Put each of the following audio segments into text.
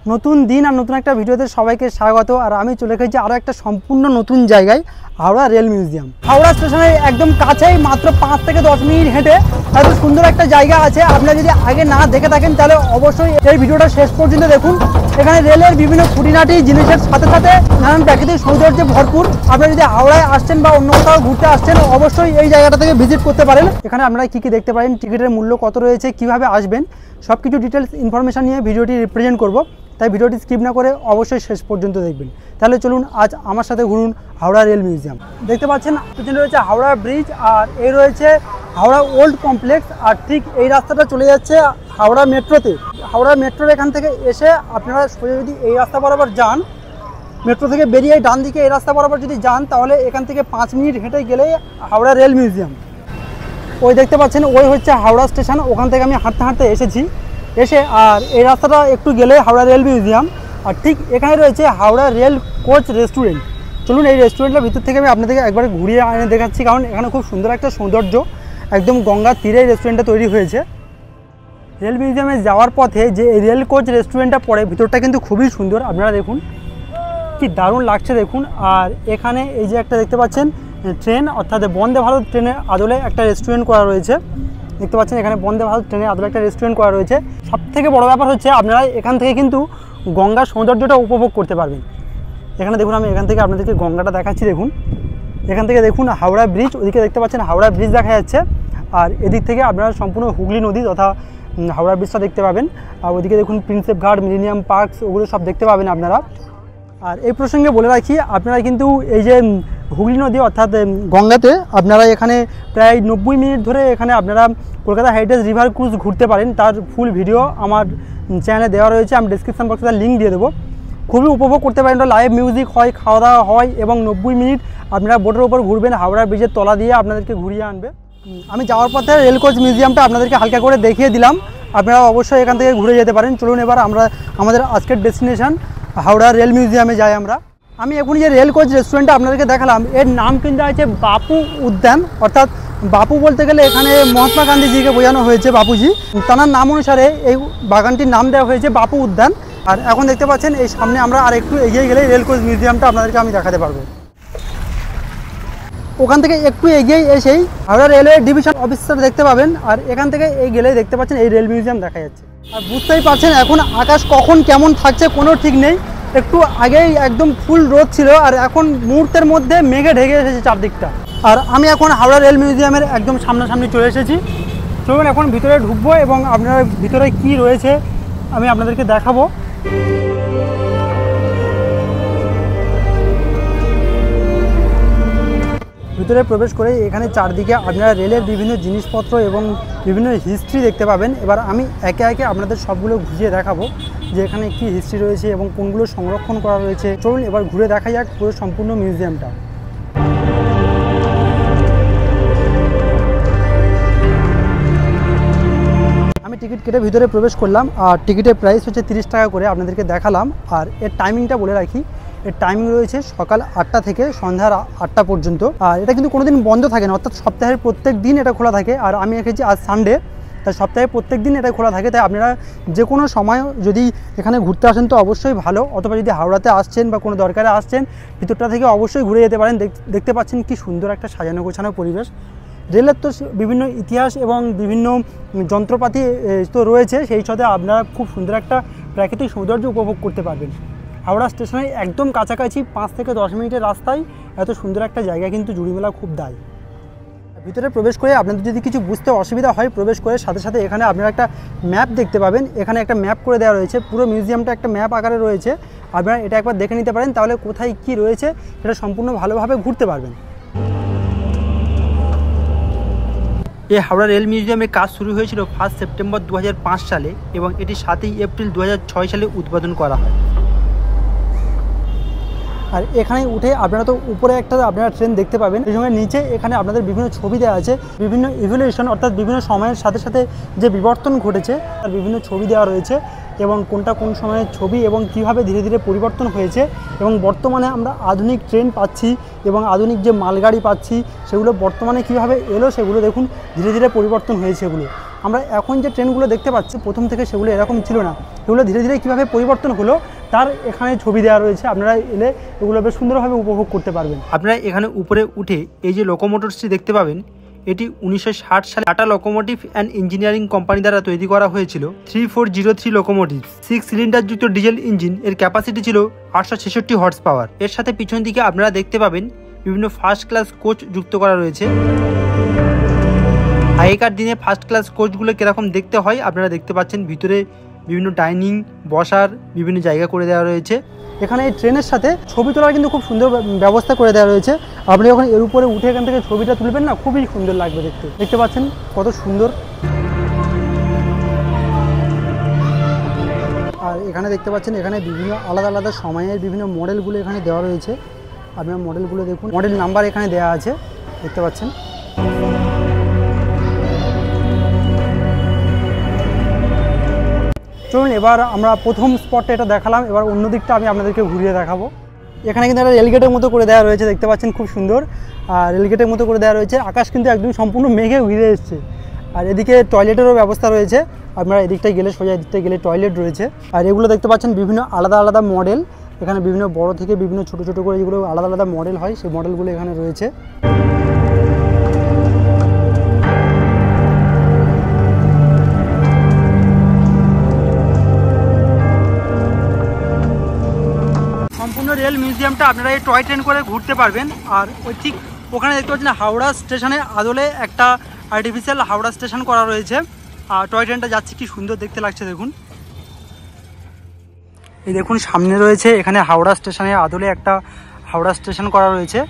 নতুন দিন আর নতুন একটা ভিডিওতে সবাইকে স্বাগত। আর আমি চলে গেছি আরও একটা সম্পূর্ণ নতুন জায়গায়, হাওড়া রেল মিউজিয়াম। হাওড়া স্টেশনের একদম কাছেই, মাত্র 5 থেকে 10 মিনিট হেঁটে এত সুন্দর একটা জায়গা আছে। আপনারা যদি আগে না দেখে থাকেন তাহলে অবশ্যই এই ভিডিওটা শেষ পর্যন্ত দেখুন। এখানে রেলের বিভিন্ন খুঁটিনাটি জিনিসের সাথে সাথে নানান প্রাকৃতিক সৌন্দর্যে ভরপুর। আপনারা যদি হাওড়ায় আসছেন বা অন্য কোথাও ঘুরতে আসছেন অবশ্যই এই জায়গাটা থেকে ভিজিট করতে পারেন। এখানে আপনারা কী কী দেখতে পারেন, টিকিটের মূল্য কত রয়েছে, কীভাবে আসবেন, সব কিছু ডিটেলস ইনফরমেশান নিয়ে ভিডিওটি রিপ্রেজেন্ট করব। তাই ভিডিওটি স্কিপ না করে অবশ্যই শেষ পর্যন্ত দেখবেন। তাহলে চলুন আজ আমার সাথে ঘুরুন হাওড়া রেল মিউজিয়াম। দেখতে পাচ্ছেন পিছনে রয়েছে হাওড়া ব্রিজ আর এই রয়েছে হাওড়া ওল্ড কমপ্লেক্স। আর ঠিক এই রাস্তাটা চলে যাচ্ছে হাওড়া মেট্রোতে। হাওড়া মেট্রোর এখান থেকে এসে আপনারা সোজা যদি এই রাস্তা বরাবর যান, মেট্রো থেকে বেরিয়ে ডান দিকে এই রাস্তা বরাবর যদি যান, তাহলে এখান থেকে 5 মিনিট হেঁটে গেলে হাওড়া রেল মিউজিয়াম। ওই দেখতে পাচ্ছেন ওই হচ্ছে হাওড়া স্টেশন। ওখান থেকে আমি হাঁটতে হাঁটতে এসেছি। আর এই রাস্তাটা একটু গেলে হাওড়া রেল মিউজিয়াম। আর ঠিক এখানে রয়েছে হাওড়া রেল কোচ রেস্টুরেন্ট। চলুন এই রেস্টুরেন্টের ভিতর থেকে আমি আপনাদেরকে একবার ঘুরিয়ে এনে দেখাচ্ছি, কারণ এখানে খুব সুন্দর একটা সৌন্দর্য, একদম গঙ্গার তীরে রেস্টুরেন্টটা তৈরি হয়েছে। রেল মিউজিয়ামে যাওয়ার পথে যে রেল কোচ রেস্টুরেন্টটা পড়ে, ভিতরটা কিন্তু খুবই সুন্দর। আপনারা দেখুন কি দারুণ লাগছে দেখুন। আর এখানে এই যে একটা দেখতে পাচ্ছেন ট্রেন, অর্থাৎ বন্দে ভারত ট্রেনের আদলে একটা রেস্টুরেন্ট করা রয়েছে। দেখতে পাচ্ছেন এখানে বন্দে ভারত ট্রেনের আদলে একটা রেস্টুরেন্ট করা রয়েছে। সবথেকে বড় ব্যাপার হচ্ছে আপনারা এখান থেকে কিন্তু গঙ্গার সৌন্দর্যটা উপভোগ করতে পারবেন। এখানে দেখুন আমি এখান থেকে আপনাদেরকে গঙ্গাটা দেখাচ্ছি। দেখুন এখান থেকে দেখুন হাওড়া ব্রিজ, ওদিকে দেখতে পাচ্ছেন হাওড়া ব্রিজ দেখা যাচ্ছে। আর এদিক থেকে আপনারা সম্পূর্ণ হুগলি নদী তথা হাওড়া ব্রিজটা দেখতে পাবেন। আর ওদিকে দেখুন প্রিন্সেপ ঘাট, মিলেনিয়াম পার্কস, ওগুলো সব দেখতে পাবেন আপনারা। আর এই প্রসঙ্গে বলে রাখি, আপনারা কিন্তু এই যে হুগলি নদী অর্থাৎ গঙ্গাতে আপনারা এখানে প্রায় 90 মিনিট ধরে এখানে আপনারা কলকাতা হেরিটেজ রিভার ক্রুজ ঘুরতে পারেন। তার ফুল ভিডিও আমার চ্যানেলে দেওয়া রয়েছে, আমি ডিসক্রিপশন বক্সে তার লিঙ্ক দিয়ে দেবো। খুবই উপভোগ করতে পারেন। লাইভ মিউজিক হয়, খাওয়া দাওয়া হয় এবং 90 মিনিট আপনারা বোটের উপর ঘুরবেন, হাওড়া ব্রিজের তলা দিয়ে আপনাদেরকে ঘুরিয়ে আনবে। আমি যাওয়ার পথে রেল কোচ মিউজিয়ামটা আপনাদেরকে হালকা করে দেখিয়ে দিলাম। আপনারা অবশ্যই এখান থেকে ঘুরে যেতে পারেন। চলুন এবার আমরা আমাদের আজকের ডেস্টিনেশন হাওড়া রেল মিউজিয়ামে যাই আমি এখন যে রেল কোচ রেস্টুরেন্টটা আপনাদেরকে দেখালাম, এর নাম কিন্তু আছে বাপু উদ্যান। অর্থাৎ বাপু বলতে গেলে এখানে মহাত্মা গান্ধীজিকে বোঝানো হয়েছে, বাপুজি। তার নাম অনুসারে এই বাগানটির নাম দেওয়া হয়েছে বাপু উদ্যান। আর এখন দেখতে পাচ্ছেন এই সামনে আমরা আর একটু এগিয়ে গেলে রেল কোচ মিউজিয়ামটা আপনাদেরকে আমি দেখাতে পারবো। ওখান থেকে একটু এগিয়ে এসেই হাওড়া রেলওয়ে ডিভিশন অফিসটা দেখতে পাবেন। আর এখান থেকে এই গেলেই দেখতে পাচ্ছেন এই রেল মিউজিয়াম দেখা যাচ্ছে। আর বুঝতেই পারছেন এখন আকাশ কখন কেমন থাকছে কোনো ঠিক নেই। একটু আগেই একদম ফুল রোদ ছিল, আর এখন মুহূর্তের মধ্যে মেঘে ঢেকে এসেছে চারদিকটা। আর আমি এখন হাওড়া রেল মিউজিয়ামের একদম সামনাসামনি চলে এসেছি। চলুন এখন ভিতরে ঢুকবো এবং আপনারা ভিতরে কি রয়েছে আমি আপনাদেরকে দেখাবো। ভিতরে প্রবেশ করে এখানে চারদিকে আপনারা রেলের বিভিন্ন জিনিসপত্র এবং বিভিন্ন হিস্ট্রি দেখতে পাবেন। এবার আমি একে একে আপনাদের সবগুলো ঘুরিয়ে দেখাবো যে এখানে কি হিস্ট্রি রয়েছে এবং কোনগুলো সংরক্ষণ করা রয়েছে। চলুন এবার ঘুরে দেখা যাক পুরো সম্পূর্ণ মিউজিয়ামটা। আমি টিকিট কেটে ভিতরে প্রবেশ করলাম। আর টিকিটের প্রাইস হচ্ছে 30 টাকা করে, আপনাদেরকে দেখালাম। আর এর টাইমিংটা বলে রাখি, এর টাইমিং রয়েছে সকাল 8টা থেকে সন্ধ্যার 8টা পর্যন্ত। আর এটা কিন্তু কোনোদিন বন্ধ থাকে না, অর্থাৎ সপ্তাহের প্রত্যেক দিন এটা খোলা থাকে। আর আমি এসেছি আজ সানডে, তাই সপ্তাহে প্রত্যেক দিন এটা খোলা থাকে। তাই আপনারা যে কোনো সময় যদি এখানে ঘুরতে আসেন তো অবশ্যই ভালো, অথবা যদি হাওড়াতে আসছেন বা কোনো দরকারে আসছেন ভিতরটা থেকে অবশ্যই ঘুরে যেতে পারেন। দেখতে পাচ্ছেন কি সুন্দর একটা সাজানো গোছানো পরিবেশ। রেলের তো বিভিন্ন ইতিহাস এবং বিভিন্ন যন্ত্রপাতি তো রয়েছে, সেই সাথে আপনারা খুব সুন্দর একটা প্রাকৃতিক সৌন্দর্য উপভোগ করতে পারবেন। হাওড়া স্টেশনের একদম কাছাকাছি 5 থেকে 10 মিনিটের রাস্তায় এত সুন্দর একটা জায়গা কিন্তু জুড়িমেলা খুব দায়। ভিতরে প্রবেশ করে আপনাদের যদি কিছু বুঝতে অসুবিধা হয়, প্রবেশ করে সাথে সাথে এখানে আপনারা একটা ম্যাপ দেখতে পাবেন। এখানে একটা ম্যাপ করে দেওয়া রয়েছে, পুরো মিউজিয়ামটা একটা ম্যাপ আকারে রয়েছে। আপনারা এটা একবার দেখে নিতে পারেন, তাহলে কোথায় কি রয়েছে এটা সম্পূর্ণ ভালোভাবে ঘুরতে পারবেন। এই হাওড়া রেল মিউজিয়ামের কাজ শুরু হয়েছিল 1 সেপ্টেম্বর 2005 সালে এবং এটি 7 এপ্রিল 2006 সালে উদ্বোধন করা হয়। আর এখানে উঠে আপনারা তো উপরে একটা আপনারা ট্রেন দেখতে পাবেন, এই সময় নিচে এখানে আপনাদের বিভিন্ন ছবি দেওয়া আছে, বিভিন্ন ইভলিউশন অর্থাৎ বিভিন্ন সময়ের সাথে সাথে যে বিবর্তন ঘটেছে তার বিভিন্ন ছবি দেওয়া রয়েছে এবং কোনটা কোন সময়ের ছবি এবং কিভাবে ধীরে ধীরে পরিবর্তন হয়েছে এবং বর্তমানে আমরা আধুনিক ট্রেন পাচ্ছি এবং আধুনিক যে মালগাড়ি পাচ্ছি সেগুলো বর্তমানে কিভাবে এলো সেগুলো দেখুন ধীরে ধীরে পরিবর্তন হয়েছে এগুলো। আমরা এখন যে ট্রেনগুলো দেখতে পাচ্ছি প্রথম থেকে সেগুলো এরকম ছিল না, সেগুলো ধীরে ধীরে কীভাবে পরিবর্তন হলো তার এখানে ছবি দেওয়া রয়েছে। আপনারা এলে এগুলো বেশ সুন্দরভাবে উপভোগ করতে পারবেন। আপনারা এখানে উপরে উঠে এই যে লোকোমোটরসটি দেখতে পাবেন, এটি 1960 সালে tata locomotive and engineering company দ্বারা তৈরি করা হয়েছিল। 3403 লোকোমোটিভ 6 সিলিন্ডার যুক্ত ডিজেল ইঞ্জিন, এর ক্যাপাসিটি ছিল 866 হর্স পাওয়ার। এর সাথে পিছন দিকে আপনারা দেখতে পাবেন বিভিন্ন ফার্স্ট ক্লাস কোচ যুক্ত করা রয়েছে। আগেকার দিনে ফার্স্ট ক্লাস কোচগুলো কীরকম দেখতে হয় আপনারা দেখতে পাচ্ছেন, ভিতরে বিভিন্ন ডাইনিং বসার বিভিন্ন জায়গা করে দেওয়া রয়েছে। এখানে এই ট্রেনের সাথে ছবি তোলার কিন্তু খুব সুন্দর ব্যবস্থা করে দেওয়া রয়েছে। আপনি যখন এর উপরে উঠে এখান থেকে ছবিটা তুলবেন না, খুবই সুন্দর লাগবে দেখতে। দেখতে পাচ্ছেন কত সুন্দর। আর এখানে দেখতে পাচ্ছেন এখানে বিভিন্ন আলাদা আলাদা সময়ের বিভিন্ন মডেলগুলো এখানে দেওয়া রয়েছে। আপনার মডেলগুলো দেখুন, মডেল নাম্বার এখানে দেওয়া আছে, দেখতে পাচ্ছেন। চলুন এবার আমরা প্রথম স্পটটা এটা দেখালাম, এবার অন্য দিকটা আমি আপনাদেরকে ঘুরিয়ে দেখাবো। এখানে কিন্তু একটা রেলগেটের মতো করে দেওয়া রয়েছে, দেখতে পাচ্ছেন খুব সুন্দর। আর রেলগেটের মতো করে দেওয়া রয়েছে, আকাশ কিন্তু একদম সম্পূর্ণ মেঘে ঘিরে এসছে। আর এদিকে টয়লেটেরও ব্যবস্থা রয়েছে, আপনারা এদিকটায় গেলে সোজা এদিকটায় গেলে টয়লেট রয়েছে। আর এগুলো দেখতে পাচ্ছেন বিভিন্ন আলাদা আলাদা মডেল, এখানে বিভিন্ন বড় থেকে বিভিন্ন ছোট ছোট করে যেগুলো আলাদা আলাদা মডেল হয় সেই মডেলগুলো এখানে রয়েছে। সম্পূর্ণ রেল মিউজিয়ামটা আপনারা এই টয় ট্রেন করে ঘুরতে পারবেন। আর ওই ঠিক ওখানে দেখতে পাচ্ছেন হাওড়া স্টেশনের আদলে একটা আর্টিফিশিয়াল হাওড়া স্টেশন করা রয়েছে। আর টয় ট্রেনটা যাচ্ছে কি সুন্দর দেখতে লাগছে দেখুন। এই দেখুন সামনে রয়েছে এখানে হাওড়া স্টেশনের আদলে একটা হাওড়া স্টেশন করা রয়েছে।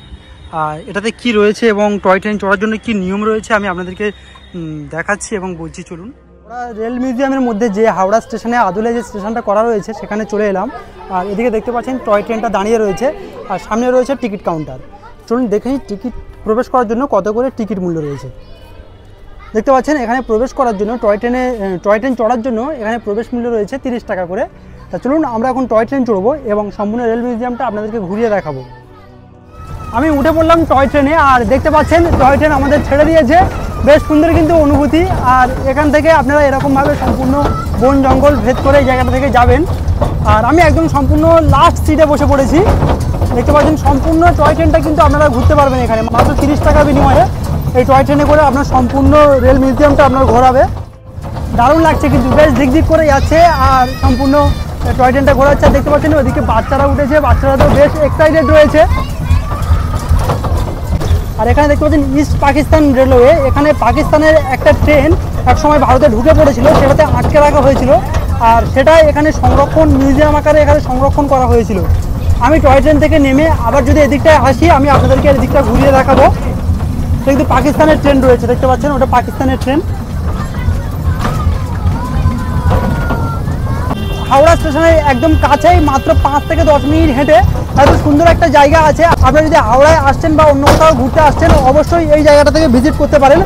আর এটাতে কি রয়েছে এবং টয় ট্রেন চড়ার জন্য কি নিয়ম রয়েছে আমি আপনাদেরকে দেখাচ্ছি এবং বলছি চলুন। আমরা রেল মিউজিয়ামের মধ্যে যে হাওড়া স্টেশনে আদলে যে স্টেশনটা করা রয়েছে সেখানে চলে এলাম। আর এদিকে দেখতে পাচ্ছেন টয় ট্রেনটা দাঁড়িয়ে রয়েছে আর সামনে রয়েছে টিকিট কাউন্টার। চলুন দেখেই টিকিট প্রবেশ করার জন্য কত করে টিকিট মূল্য রয়েছে। দেখতে পাচ্ছেন এখানে প্রবেশ করার জন্য টয় ট্রেন চড়ার জন্য এখানে প্রবেশ মূল্য রয়েছে 30 টাকা করে। তা চলুন আমরা এখন টয় ট্রেন চড়বো এবং সম্পূর্ণ রেল মিউজিয়ামটা আপনাদেরকে ঘুরিয়ে দেখাবো। আমি উঠে পড়লাম টয় ট্রেনে আর দেখতে পাচ্ছেন টয় ট্রেন আমাদের ছেড়ে দিয়েছে, বেশ সুন্দর কিন্তু অনুভূতি। আর এখান থেকে আপনারা এরকমভাবে সম্পূর্ণ বন জঙ্গল ভেদ করে এই জায়গাটা থেকে যাবেন। আর আমি একদম সম্পূর্ণ লাস্ট সিটে বসে পড়েছি। দেখতে পাচ্ছেন সম্পূর্ণ টয় ট্রেনটা কিন্তু আপনারা ঘুরতে পারবেন এখানে মাত্র 30 টাকা বিনিময়ে। এই টয় ট্রেনে করে আপনার সম্পূর্ণ রেল মিউজিয়ামটা আপনার ঘোরাবে। দারুণ লাগছে কিন্তু, বেশ দিক করে যাচ্ছে আর সম্পূর্ণ টয় ট্রেনটা ঘোরাচ্ছে। দেখতে পাচ্ছেন ওদিকে বাচ্চারা উঠেছে, বাচ্চারা তো বেশ এক্সাইটেড রয়েছে। আর এখানে দেখতে পাচ্ছেন ইস্ট পাকিস্তান রেলওয়ে, এখানে পাকিস্তানের একটা ট্রেন একসময় ভারতে ঢুকে পড়েছিল, সেটাতে আটকে রাখা হয়েছিল আর সেটাই এখানে সংরক্ষণ মিউজিয়াম আকারে এখানে সংরক্ষণ করা হয়েছিল। আমি টয় ট্রেন থেকে নেমে আবার যদি এদিকটায় আসি আমি আপনাদেরকে এদিকটা ঘুরিয়ে দেখাবো। কিন্তু পাকিস্তানের ট্রেন রয়েছে, দেখতে পাচ্ছেন ওটা পাকিস্তানের ট্রেন। হাওড়া স্টেশনের একদম কাছেই মাত্র 5 থেকে 10 মিনিট হেঁটে এত সুন্দর একটা জায়গা আছে। আপনারা যদি হাওড়ায় আসছেন বা অন্য কোথাও ঘুরতে আসছেন অবশ্যই এই জায়গাটা থেকে ভিজিট করতে পারেন।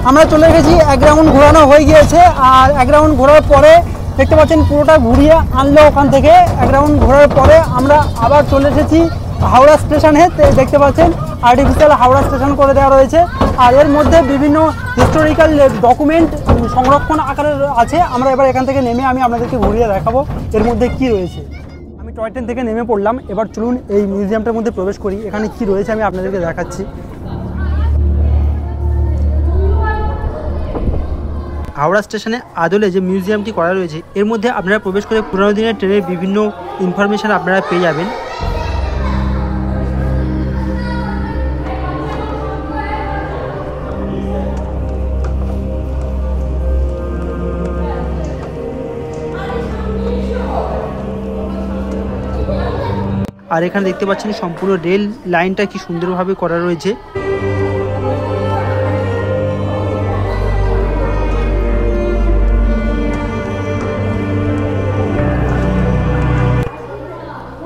আমরা চলে গেছি, 1 রাউন্ড ঘোরানো হয়ে গিয়েছে। আর 1 রাউন্ড ঘোরার পরে দেখতে পাচ্ছেন পুরোটা ঘুরিয়ে আনলো ওখান থেকে। 1 রাউন্ড ঘোরার পরে আমরা আবার চলে এসেছি হাওড়া স্টেশনে। দেখতে পাচ্ছেন আর্টিফিশিয়াল হাওড়া স্টেশন করে দেওয়া রয়েছে আর এর মধ্যে বিভিন্ন হিস্টোরিক্যাল ডকুমেন্ট সংরক্ষণ আকারে আছে। আমরা এবার এখান থেকে নেমে আমি আপনাদেরকে ঘুরিয়ে দেখাবো এর মধ্যে কি রয়েছে। আমি টয় ট্রেন থেকে নেমে পড়লাম, এবার চলুন এই মিউজিয়ামটার মধ্যে প্রবেশ করি, এখানে কি রয়েছে আমি আপনাদেরকে দেখাচ্ছি। হাওড়া স্টেশনে আদলে যে মিউজিয়ামটি করা রয়েছে এর মধ্যে আপনারা প্রবেশ করে পুরোনো দিনের ট্রেনের বিভিন্ন ইনফরমেশন আপনারা পেয়ে যাবেন। আর এখানে দেখতে পাচ্ছেন সম্পূর্ণ রেল লাইনটা কি সুন্দরভাবে করা রয়েছে।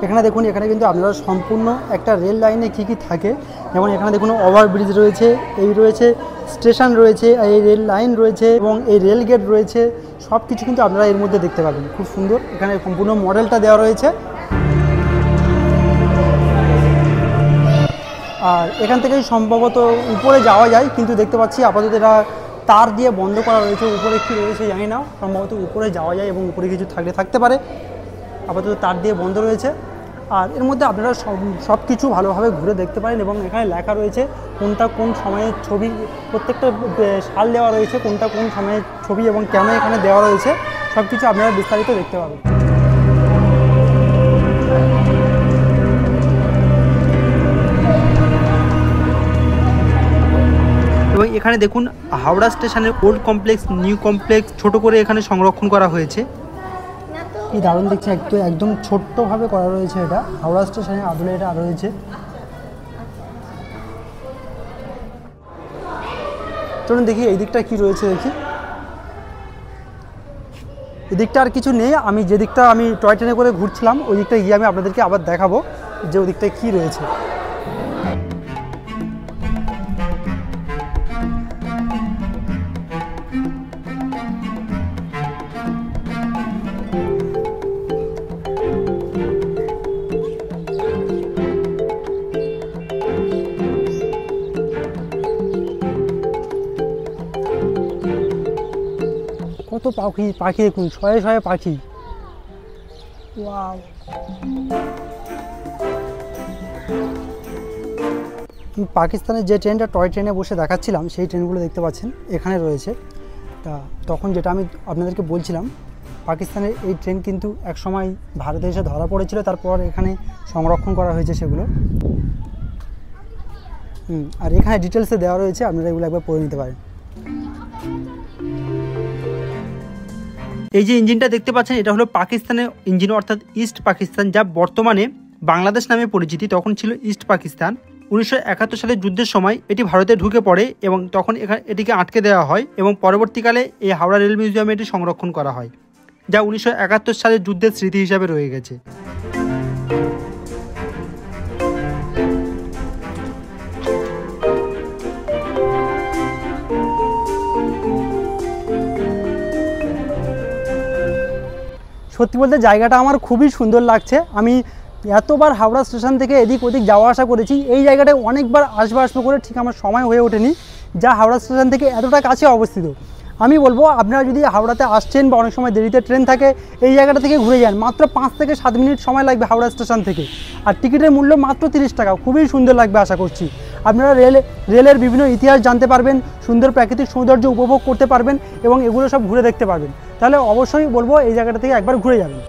এখানে দেখুন এখানে কিন্তু আপনারা সম্পূর্ণ একটা রেল লাইনে কি কি থাকে, যেমন এখানে দেখুন ওভারব্রিজ রয়েছে, এই রয়েছে স্টেশন রয়েছে, এই রেল লাইন রয়েছে এবং এই রেল গেট রয়েছে, সব কিছু কিন্তু আপনারা এর মধ্যে দেখতে পাবেন। খুব সুন্দর এখানে সম্পূর্ণ মডেলটা দেওয়া রয়েছে। আর এখান থেকেই সম্ভবত উপরে যাওয়া যায়, কিন্তু দেখতে পাচ্ছি আপাতত এটা তার দিয়ে বন্ধ করা রয়েছে। উপরে কি রয়েছে জানি না, সম্ভবত উপরে যাওয়া যায় এবং উপরে কিছু থাকতে পারে। আপাতত তার দিয়ে বন্ধ রয়েছে। আর এর মধ্যে আপনারা সব কিছু ভালোভাবে ঘুরে দেখতে পারেন এবং এখানে লেখা রয়েছে কোনটা কোন সময়ের ছবি, প্রত্যেকটা সাল দেওয়া রয়েছে, কোনটা কোন সময়ের ছবি এবং কেন এখানে দেওয়া রয়েছে, সব কিছু আপনারা বিস্তারিত দেখতে পাবেন। এবং এখানে দেখুন হাওড়া স্টেশনের ওল্ড কমপ্লেক্স, নিউ কমপ্লেক্স ছোট করে এখানে সংরক্ষণ করা হয়েছে। কি দারুণ দেখছে, একদম ছোট্টভাবে করা রয়েছে। এটা হাওড়া স্টেশনের আদলে এটা রয়েছে। চলুন দেখি এই দিকটা কি রয়েছে, দেখি এদিকটা আর কিছু নেই। আমি যে দিকটা আমি টয় ট্রেনে করে ঘুরছিলাম ওই দিকটা গিয়ে আমি আপনাদেরকে আবার দেখাবো যে ওই দিকটায় কী রয়েছে। কত পাখি দেখুন, শয়ে শয়ে পাখি। ওয়াও, পাকিস্তানের যে ট্রেনটা টয় ট্রেনে বসে দেখাচ্ছিলাম সেই ট্রেনগুলো দেখতে পাচ্ছেন এখানে রয়েছে। তা তখন যেটা আমি আপনাদেরকে বলছিলাম, পাকিস্তানের এই ট্রেন কিন্তু একসময় ভারতে এসে ধরা পড়েছিল, তারপর এখানে সংরক্ষণ করা হয়েছে সেগুলো। আর এখানে ডিটেলসে দেওয়া রয়েছে, আপনারা এগুলো একবার পড়ে নিতে পারেন। এই যে ইঞ্জিনটা দেখতে পাচ্ছেন এটা হলো পাকিস্তানের ইঞ্জিন, অর্থাৎ ইস্ট পাকিস্তান, যা বর্তমানে বাংলাদেশ নামে পরিচিতি, তখন ছিল ইস্ট পাকিস্তান। 1971 সালের যুদ্ধের সময় এটি ভারতে ঢুকে পড়ে এবং তখন এটিকে আটকে দেওয়া হয় এবং পরবর্তীকালে এই হাওড়া রেল মিউজিয়ামে এটি সংরক্ষণ করা হয়, যা 1971 সালের যুদ্ধের স্মৃতি হিসাবে রয়ে গেছে। সত্যি বলতে জায়গাটা আমার খুবই সুন্দর লাগছে। আমি এতবার হাওড়া স্টেশন থেকে এদিক ওদিক যাওয়া আসা করেছি, এই জায়গাটায় অনেকবার আসবো করে ঠিক আমার সময় হয়ে ওঠেনি, যা হাওড়া স্টেশন থেকে এতটা কাছে অবস্থিত। আমি বলবো আপনারা যদি হাওড়াতে আসছেন বা অনেক সময় দেরিতে ট্রেন থাকে, এই জায়গাটা থেকে ঘুরে যান। মাত্র 5 থেকে 7 মিনিট সময় লাগবে হাওড়া স্টেশন থেকে, আর টিকিটের মূল্য মাত্র 30 টাকা। খুবই সুন্দর লাগবে আশা করছি। আপনারা রেলের বিভিন্ন ইতিহাস জানতে পারবেন, সুন্দর প্রাকৃতিক সৌন্দর্য উপভোগ করতে পারবেন এবং এগুলো সব ঘুরে দেখতে পারবেন। তাহলে অবশ্যই বলবো এই জায়গাটা থেকে একবার ঘুরে যাবেন।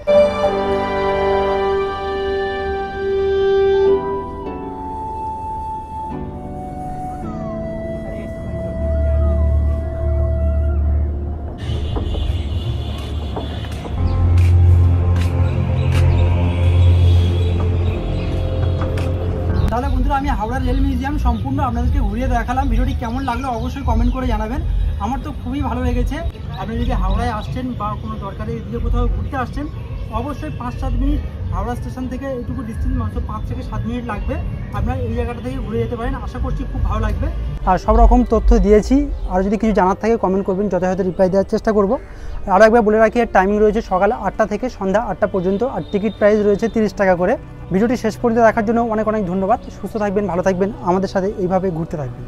তাহলে বন্ধুরা আমি হাওড়া রেল মিউজিয়াম সম্পূর্ণ আপনাদেরকে ঘুরিয়ে দেখালাম। ভিডিওটি কেমন লাগলো অবশ্যই কমেন্ট করে জানাবেন। আমার তো খুবই ভালো লেগেছে। আপনি যদি হাওড়ায় আসছেন বা কোনো দরকারে এদিকে কোথাও ঘুরতে আসছেন, অবশ্যই 5-7 মিনিট হাওড়া স্টেশন থেকে এইটুকু ডিস্টেন্স, মাত্র 5 থেকে 7 মিনিট লাগবে। আপনারা এই জায়গাটা থেকে ঘুরে যেতে পারেন, আশা করছি খুব ভালো লাগবে। আর সব রকম তথ্য দিয়েছি, আর যদি কিছু জানার থাকে কমেন্ট করবেন, যথাযথ রিপ্লাই দেওয়ার চেষ্টা করব। আরও একবার বলে রাখি, এর টাইমিং রয়েছে সকাল 8টা থেকে সন্ধ্যা 8টা পর্যন্ত, আর টিকিট প্রাইস রয়েছে 30 টাকা করে। ভিডিওটি শেষ পর্যন্ত দেখার জন্য অনেক অনেক ধন্যবাদ। সুস্থ থাকবেন, ভালো থাকবেন, আমাদের সাথে এইভাবে ঘুরতে থাকবেন।